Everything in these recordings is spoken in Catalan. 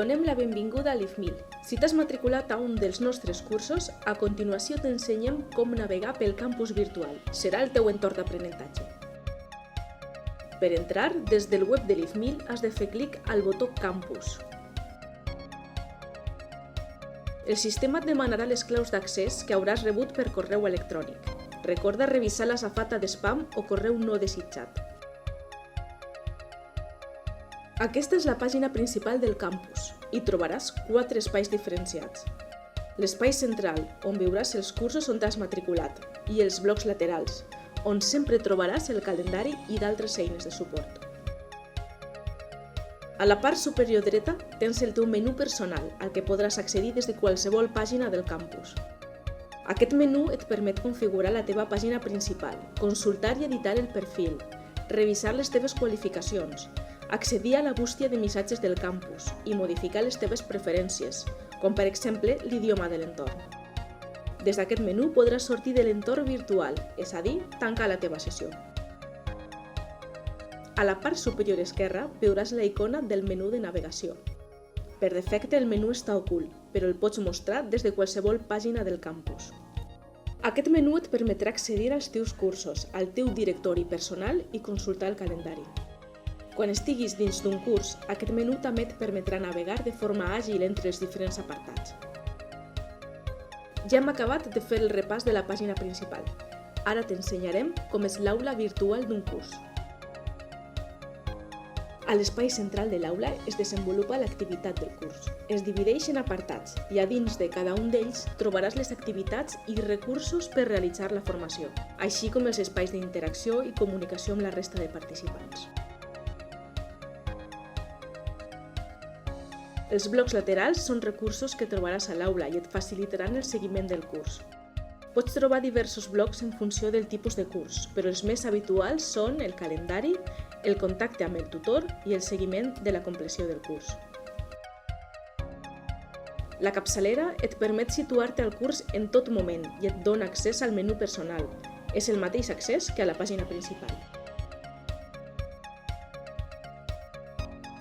donem la benvinguda a l'IFMIL. Si t'has matriculat a un dels nostres cursos, a continuació t'ensenyem com navegar pel campus virtual. Serà el teu entorn d'aprenentatge. Per entrar, des del web de l'IFMIL has de fer clic al botó Campus. El sistema et demanarà les claus d'accés que hauràs rebut per correu electrònic. Recorda revisar la safata de spam o correu no desitjat. Aquesta és la pàgina principal del campus. Hi trobaràs 4 espais diferenciats. L'espai central, on veuràs els cursos on t'has matriculat, i els blocs laterals, on sempre trobaràs el calendari i d'altres eines de suport. A la part superior dreta tens el teu menú personal, al que podràs accedir des de qualsevol pàgina del campus. Aquest menú et permet configurar la teva pàgina principal, consultar i editar el perfil, revisar les teves qualificacions, accedir a la bústia de missatges del campus i modificar les teves preferències, com per exemple l'idioma de l'entorn. Des d'aquest menú podràs sortir de l'entorn virtual, és a dir, tancar la teva sessió. A la part superior esquerra veuràs la icona del menú de navegació. Per defecte el menú està ocult, però el pots mostrar des de qualsevol pàgina del campus. Aquest menú et permetrà accedir als teus cursos, al teu directori personal i consultar el calendari. Quan estiguis dins d'un curs, aquest menú també et permetrà navegar de forma àgil entre els diferents apartats. Ja hem acabat de fer el repàs de la pàgina principal. Ara t'ensenyarem com és l'aula virtual d'un curs. A l'espai central de l'aula es desenvolupa l'activitat del curs. Es divideix en apartats i a dins de cada un d'ells trobaràs les activitats i recursos per realitzar la formació, així com els espais d'interacció i comunicació amb la resta de participants. Els blocs laterals són recursos que trobaràs a l'aula i et facilitaran el seguiment del curs. Pots trobar diversos blocs en funció del tipus de curs, però els més habituals són el calendari, el contacte amb el tutor i el seguiment de la compleció del curs. La capçalera et permet situar-te al curs en tot moment i et dona accés al menú personal. És el mateix accés que a la pàgina principal.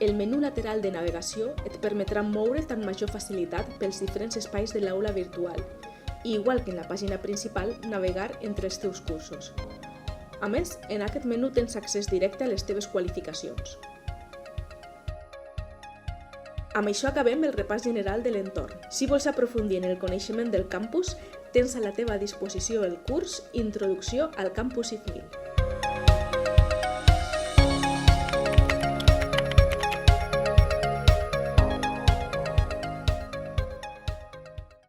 El menú lateral de navegació et permetrà moure't amb major facilitat pels diferents espais de l'aula virtual i, igual que en la pàgina principal, navegar entre els teus cursos. A més, en aquest menú tens accés directe a les teves qualificacions. Amb això acabem el repàs general de l'entorn. Si vols aprofundir en el coneixement del campus, tens a la teva disposició el curs Introducció al campus IFMIL.